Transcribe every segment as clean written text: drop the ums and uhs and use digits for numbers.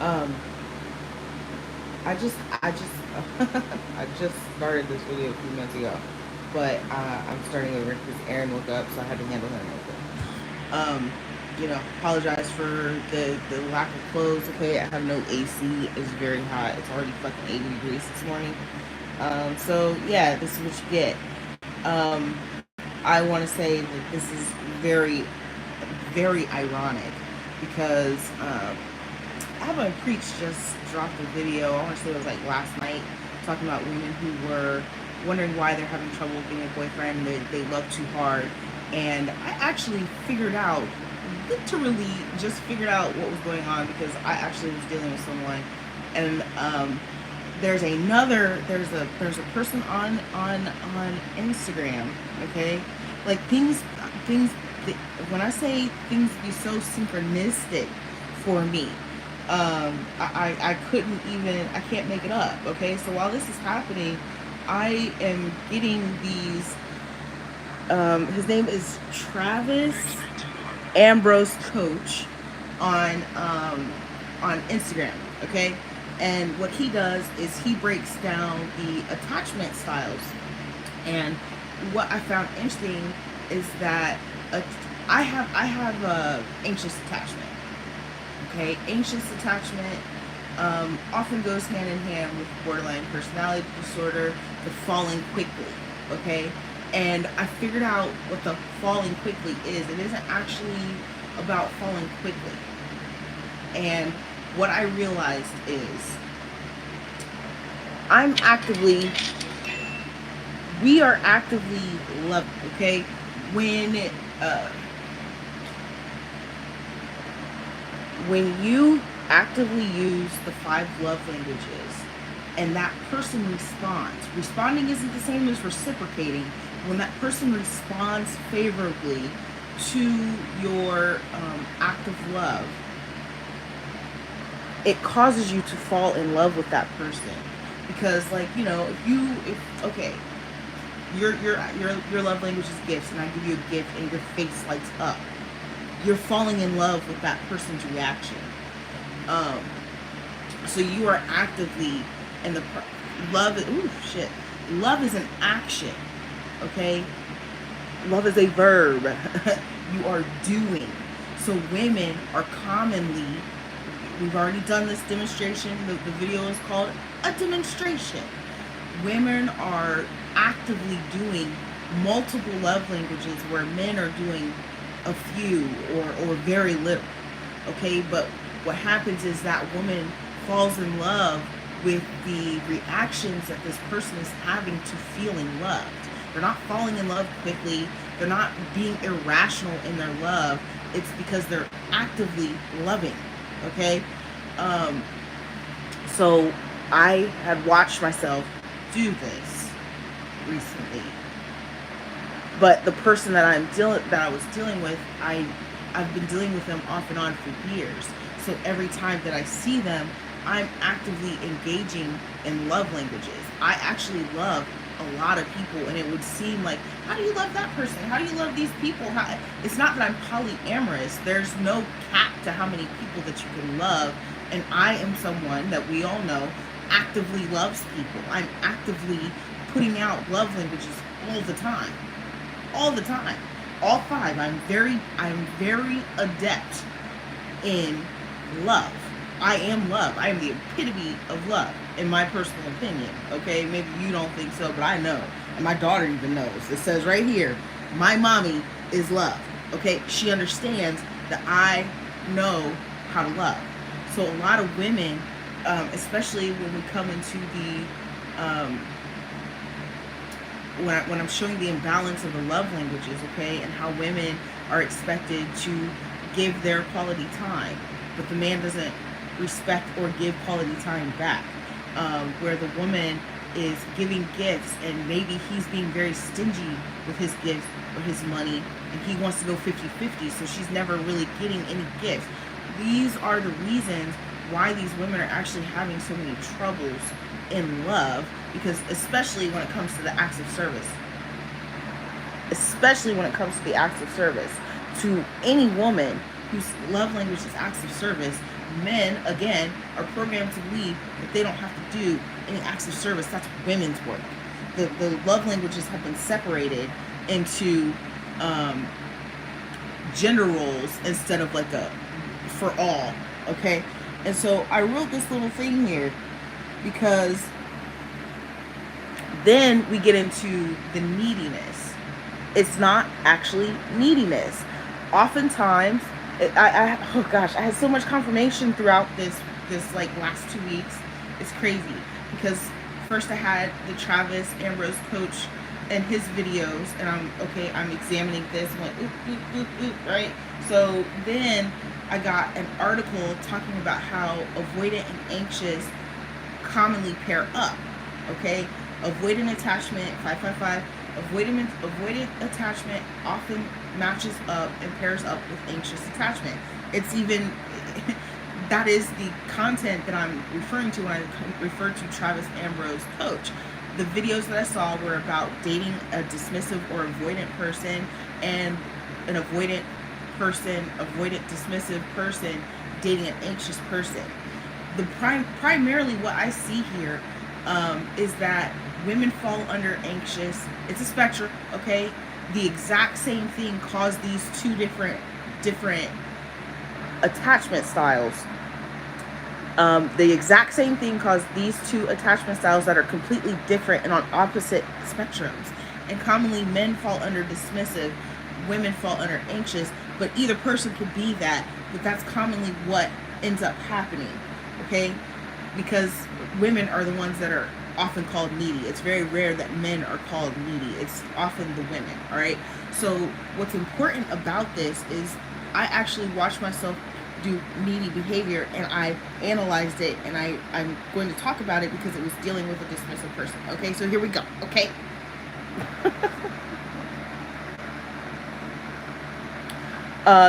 Um, I just I just started this video a few minutes ago, but I'm starting over because Aaron woke up, so I had to handle him real quick. Apologize for the lack of clothes. Okay, I have no AC. It's very hot. It's already fucking 80 degrees this morning. So yeah, this is what you get. I want to say that this is very, very ironic because Alvin Preach just dropped a video. I want to say it was like last night, talking about women who were wondering why they're having trouble being a boyfriend. They love too hard, and I actually figured out, literally, just figured out what was going on because I actually was dealing with someone, and there's a person on Instagram, okay, like things when I say things be so synchronistic for me, I couldn't even, I can't make it up, okay. So while this is happening, I am getting these, his name is Travis Ambrose Coach on Instagram, okay? And what he does is he breaks down the attachment styles. And what I found interesting is that uh, I have a anxious attachment. Okay, anxious attachment often goes hand in hand with borderline personality disorder, the falling quickly. Okay, and I figured out what the falling quickly is. It isn't actually about falling quickly. And what I realized is I'm actively, we are actively loved. Okay, when uh, when you actively use the five love languages and that person responds, responding isn't the same as reciprocating. When that person responds favorably to your act of love, it causes you to fall in love with that person. Because, like, if okay, your love language is gifts, and I give you a gift and your face lights up, you're falling in love with that person's reaction. Um, so you are actively, and love. Ooh, shit. Love is an action. Okay. Love is a verb. You are doing. So women are commonly. We've already done this demonstration. The video is called a demonstration. Women are actively doing multiple love languages where men are doing a few or very little. Okay, but what happens is that woman falls in love with the reactions that this person is having to feeling loved. They're not falling in love quickly. They're not being irrational in their love. It's because they're actively loving. Okay, um, so I had watched myself do this recently, but the person that I was dealing with, I've been dealing with them off and on for years. So every time that I see them, I'm actively engaging in love languages. I actually love a lot of people, and it would seem like, how do you love that person? How do you love these people? It's not that I'm polyamorous. There's no cap to how many people that you can love, and I am someone that we all know actively loves people. I'm actively putting out love languages all the time, all the time, all five. I'm very adept in love. I am love. I am the epitome of love, in my personal opinion. Okay, maybe you don't think so, but I know, and my daughter even knows. It says right here, my mommy is love. Okay, she understands that I know how to love. So a lot of women, especially when we come into the when I'm showing the imbalance of the love languages, okay, and how women are expected to give their quality time, but the man doesn't respect or give quality time back. Where the woman is giving gifts, and maybe he's being very stingy with his gifts or his money, and he wants to go 50-50, so she's never really getting any gifts. These are the reasons why these women are actually having so many troubles in love, because especially when it comes to the acts of service, to any woman whose love language is acts of service, Men, again, are programmed to believe that they don't have to do any acts of service. That's women's work. The love languages have been separated into gender roles instead of like a for all. Okay, and so I wrote this little thing here because then we get into the neediness. It's not actually neediness. Oftentimes, oh gosh, I had so much confirmation throughout this like last 2 weeks. It's crazy because first I had the Travis Ambrose coach and his videos, and I'm examining this and went oop oop oop oop, right? So then I got an article talking about how avoidant and anxious commonly pair up. Okay, avoidant attachment 555. Avoidant attachment often matches up and pairs up with anxious attachment. It's even that is the content that I'm referring to when I refer to Travis Ambrose coach. The videos that I saw were about dating a dismissive or avoidant person and an avoidant dismissive person dating an anxious person. The primarily what I see here is that women fall under anxious. It's a spectrum, okay? The exact same thing caused these two different attachment styles. The exact same thing caused these two attachment styles that are completely different and on opposite spectrums. And commonly men fall under dismissive, women fall under anxious, but either person could be that, but that's commonly what ends up happening, okay? Because women are the ones that are often called needy. It's very rare that men are called needy. It's often the women, all right? So what's important about this is I actually watched myself do needy behavior and I analyzed it, and I'm going to talk about it because it was dealing with a dismissive person. Okay, so here we go, okay?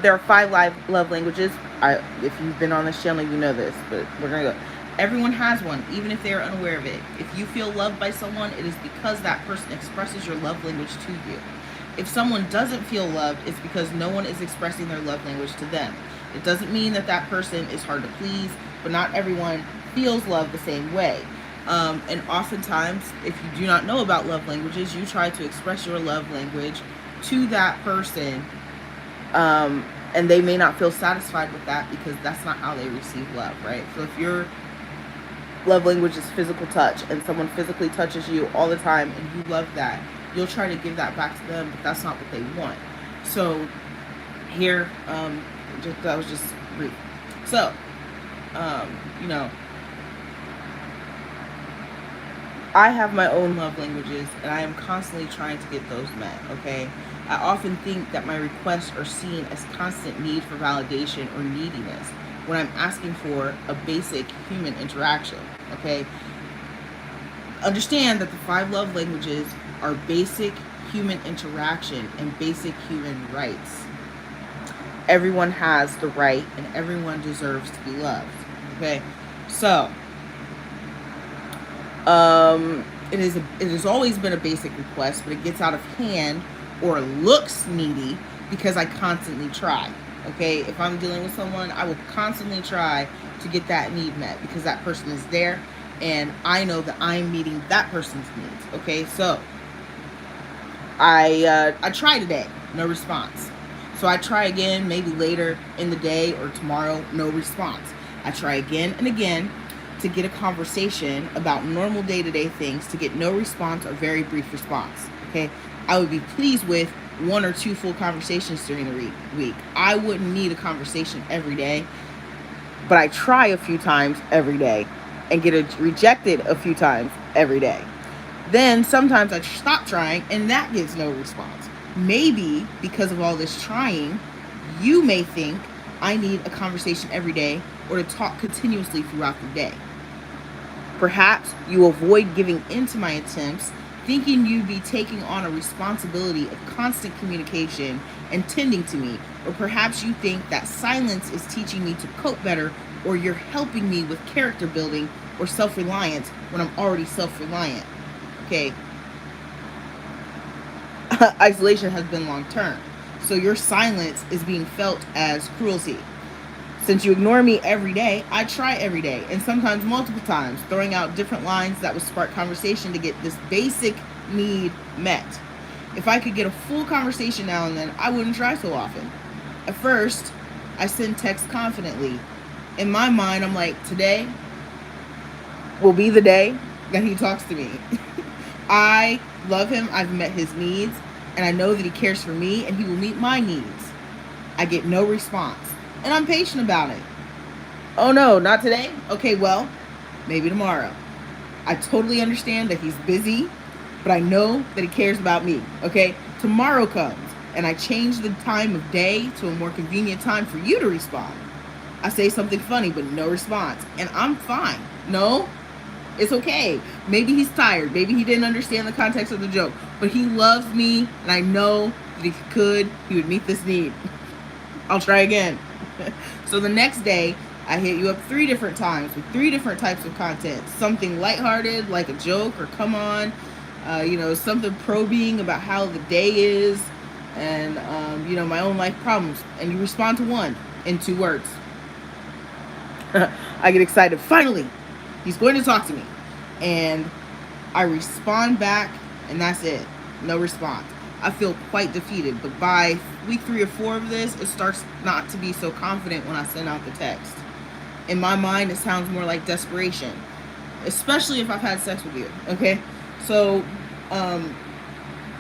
There are 5 love languages. If you've been on this channel, you know this, but we're going to go. Everyone has one, even if they are unaware of it. If you feel loved by someone, it is because that person expresses your love language to you. If someone doesn't feel loved, it's because no one is expressing their love language to them. It doesn't mean that that person is hard to please, but not everyone feels love the same way. And oftentimes, if you do not know about love languages, you try to express your love language to that person, and they may not feel satisfied with that because that's not how they receive love, right? So if your love language is physical touch and someone physically touches you all the time and you love that, you'll try to give that back to them, but that's not what they want. So here, that was just brief. So, you know, I have my own love languages and I am constantly trying to get those met, okay? I often think that my requests are seen as constant need for validation or neediness when I'm asking for a basic human interaction, okay? Understand that the 5 love languages are basic human interaction and basic human rights. Everyone has the right and everyone deserves to be loved, okay? So, it has always been a basic request, but it gets out of hand or looks needy because I constantly try. Okay, if I'm dealing with someone, I will constantly try to get that need met because that person is there and I know that I'm meeting that person's needs. Okay, so I try today, no response. So I try again, maybe later in the day or tomorrow, no response. I try again and again to get a conversation about normal day-to-day things, to get no response or very brief response. Okay, I would be pleased with 1 or 2 full conversations during the week. I wouldn't need a conversation every day, but I try a few times every day and get rejected a few times every day. Then sometimes I stop trying and that gives no response. Maybe because of all this trying, you may think I need a conversation every day or to talk continuously throughout the day. Perhaps you avoid giving in to my attempts, thinking you'd be taking on a responsibility of constant communication and tending to me. Or perhaps you think that silence is teaching me to cope better, or you're helping me with character building or self-reliance when I'm already self-reliant. Okay. Isolation has been long-term. So your silence is being felt as cruelty. Since you ignore me every day, I try every day, and sometimes multiple times, throwing out different lines that would spark conversation to get this basic need met. If I could get a full conversation now and then, I wouldn't try so often. At first, I send text confidently. In my mind, I'm like, today will be the day that he talks to me. I love him, I've met his needs, and I know that he cares for me and he will meet my needs. I get no response, and I'm patient about it. Oh no, not today? Okay, well, maybe tomorrow. I totally understand that he's busy, but I know that he cares about me, okay? Tomorrow comes, and I change the time of day to a more convenient time for you to respond. I say something funny, but no response, and I'm fine. No, it's okay. Maybe he's tired. Maybe he didn't understand the context of the joke, but he loves me, and I know that if he could, he would meet this need. I'll try again. So the next day, I hit you up 3 different times with 3 different types of content. Something lighthearted, like a joke or come on. Something probing about how the day is and, my own life problems. And you respond to one in 2 words. I get excited. Finally, he's going to talk to me. And I respond back, and that's it. No response. I feel quite defeated, but by week 3 or 4 of this, it starts not to be so confident when I send out the text. In my mind, it sounds more like desperation, especially if I've had sex with you, okay? So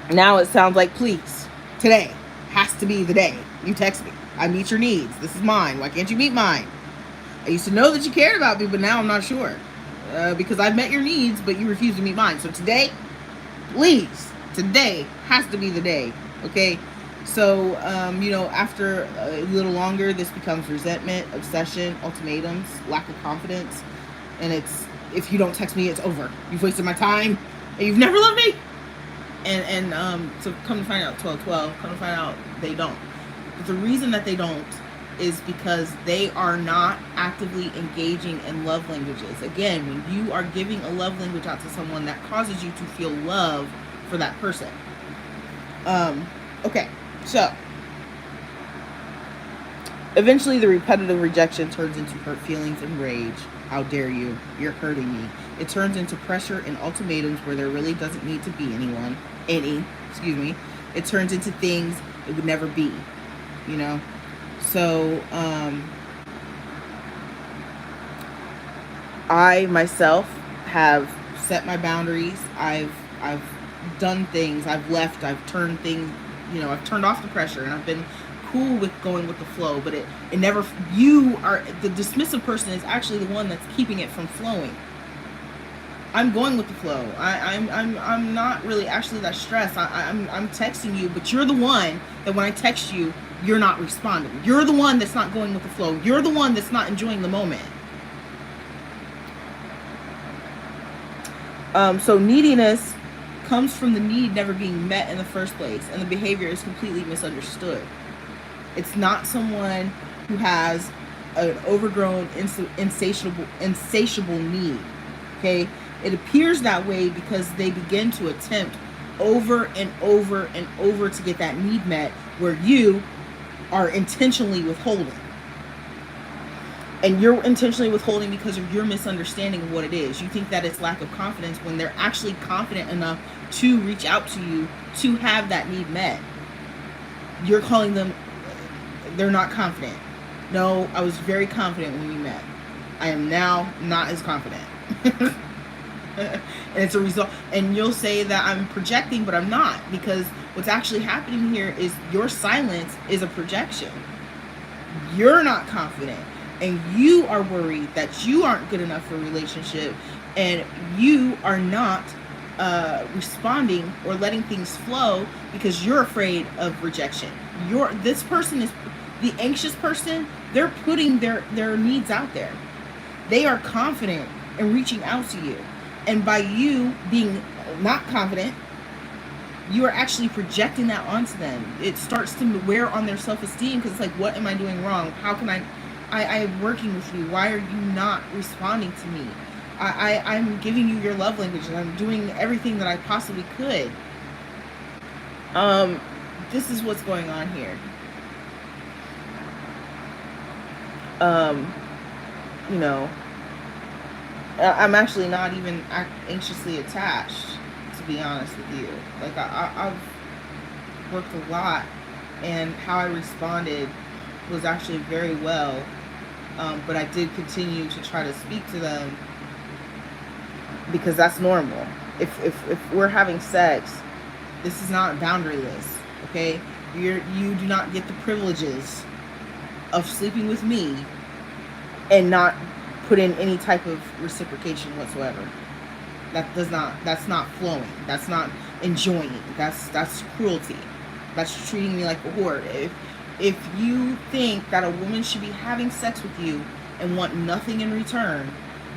now it sounds like, please, today has to be the day you text me. I meet your needs. This is mine. Why can't you meet mine? I used to know that you cared about me, but now I'm not sure because I've met your needs, but you refuse to meet mine. So today, please, today has to be the day, okay? So, after a little longer, this becomes resentment, obsession, ultimatums, lack of confidence. And it's, if you don't text me, it's over. You've wasted my time, and you've never loved me. So come to find out, 12/12, come to find out they don't. But the reason that they don't is because they are not actively engaging in love languages. Again, when you are giving a love language out to someone, that causes you to feel love for that person. Okay, so eventually the repetitive rejection turns into hurt feelings and rage. How dare you? You're hurting me. It turns into pressure and ultimatums where there really doesn't need to be any. It turns into things it would never be, So, I myself have set my boundaries. I've done things. I've left. I've turned things. I've turned off the pressure, and I've been cool with going with the flow. But it never. You are the dismissive person is actually the one that's keeping it from flowing. I'm going with the flow. I'm not really actually that stressed. I'm texting you, but you're the one that when I text you, you're not responding. You're the one that's not going with the flow. You're the one that's not enjoying the moment. So neediness comes from the need never being met in the first place, and the behavior is completely misunderstood. It's not someone who has an overgrown, insatiable need. Okay? It appears that way because they begin to attempt over and over and over to get that need met, where you are intentionally withholding. And you're intentionally withholding because of your misunderstanding of what it is. You think that it's lack of confidence when they're actually confident enough to reach out to you to have that need met. You're calling them, they're not confident. No, I was very confident when we met. I am now not as confident. And it's a result. And you'll say that I'm projecting, but I'm not, because what's actually happening here is your silence is a projection. You're not confident, and you are worried that you aren't good enough for a relationship, and you are not responding or letting things flow because you're afraid of rejection. This person is the anxious person. They're putting their needs out there. They are confident in reaching out to you. And by you being not confident, you are actually projecting that onto them. It starts to wear on their self-esteem because it's like, what am I doing wrong? How can I am working with you. Why are you not responding to me? I'm giving you your love language, and I'm doing everything that I possibly could. This is what's going on here. You know, I'm actually not even anxiously attached, to be honest with you. Like, I've worked a lot, and how I responded was actually very well. But I did continue to try to speak to them, because that's normal. If we're having sex, this is not boundaryless, okay? You do not get the privileges of sleeping with me and not put in any type of reciprocation whatsoever. That's not flowing. That's not enjoying. That's cruelty. That's treating me like a whore. If you think that a woman should be having sex with you and want nothing in return,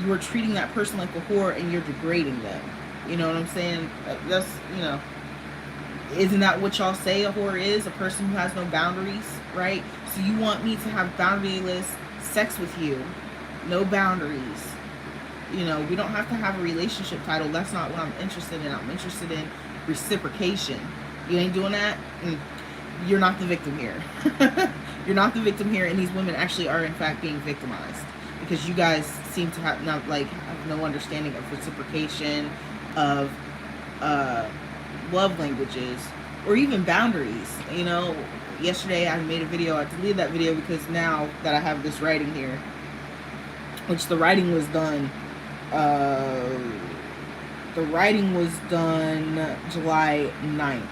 you are treating that person like a whore, and you're degrading them. You know what I'm saying? That's, isn't that what y'all say a whore is? A person who has no boundaries, right? So you want me to have boundaryless sex with you, no boundaries. We don't have to have a relationship title. That's not what I'm interested in. I'm interested in reciprocation. You ain't doing that? You're not the victim here. You're not the victim here, and these women actually are in fact being victimized, because you guys seem to have no understanding of reciprocation, of love languages, or even boundaries. Yesterday I made a video. I deleted that video because now that I have this writing here, which the writing was done July 9th.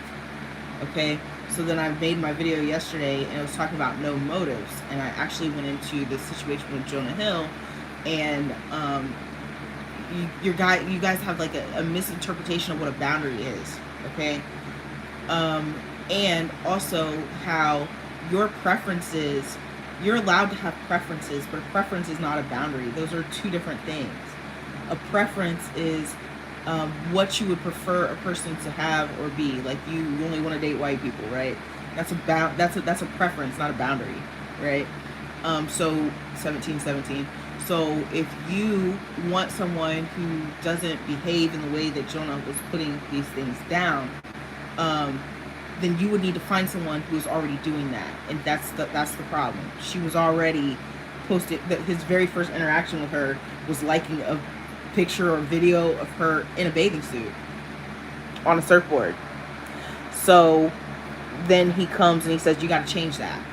Okay, so then I made my video yesterday, and it was talking about no motives, and I actually went into the situation with Jonah Hill, and you guys have like a misinterpretation of what a boundary is, okay? And also how your preferences, you're allowed to have preferences, but a preference is not a boundary. Those are two different things. A preference is what you would prefer a person to have or be. Like, you only want to date white people, right? That's a preference, not a boundary, right? So 1717. So if you want someone who doesn't behave in the way that Jonah was putting these things down, then you would need to find someone who's already doing that, and that's the problem. She was already posted that his very first interaction with her was liking a picture or video of her in a bathing suit on a surfboard. So then he comes and he says, you got to change that.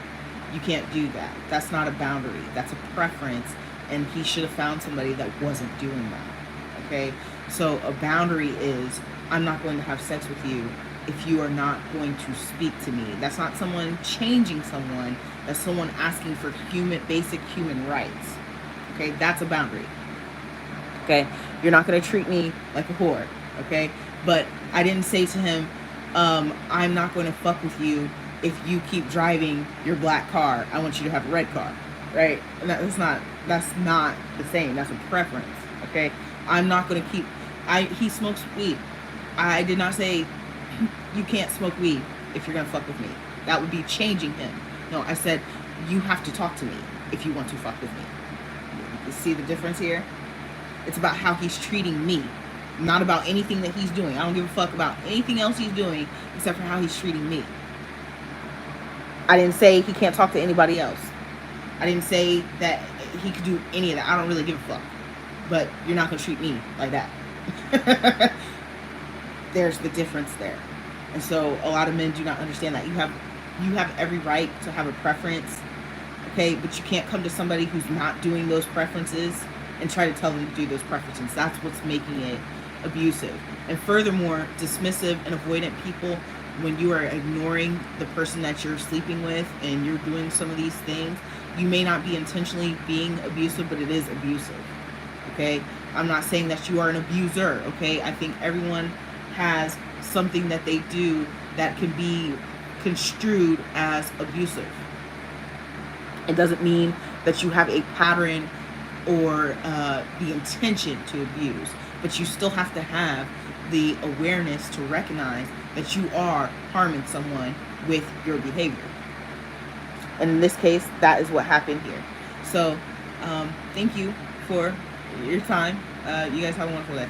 You can't do that. That's not a boundary. That's a preference, and he should have found somebody that wasn't doing that. Okay? So a boundary is, I'm not going to have sex with you if you are not going to speak to me. That's not someone changing someone. That's someone asking for basic human rights. Okay? That's a boundary. Okay? You're not going to treat me like a whore. Okay? But I didn't say to him, I'm not going to fuck with you if you keep driving your black car. I want you to have a red car. Right? And that's not the same. That's a preference. Okay? I'm not going to keep... he smokes weed. I did not say you can't smoke weed if you're going to fuck with me. That would be changing him. No, I said you have to talk to me if you want to fuck with me. You see the difference here? It's about how he's treating me, not about anything that he's doing. I don't give a fuck about anything else he's doing except for how he's treating me. I didn't say he can't talk to anybody else. I didn't say that he could do any of that. I don't really give a fuck. But you're not going to treat me like that. There's the difference there. And so a lot of men do not understand that. You have every right to have a preference, okay? But you can't come to somebody who's not doing those preferences and try to tell them to do those preferences. That's what's making it abusive. And furthermore, dismissive and avoidant people, when you are ignoring the person that you're sleeping with and you're doing some of these things, you may not be intentionally being abusive, but it is abusive, okay? I'm not saying that you are an abuser, okay? I think everyone has something that they do that can be construed as abusive. It doesn't mean that you have a pattern or the intention to abuse, but you still have to have the awareness to recognize that you are harming someone with your behavior. And in this case, that is what happened here. So thank you for your time. You guys have a wonderful day.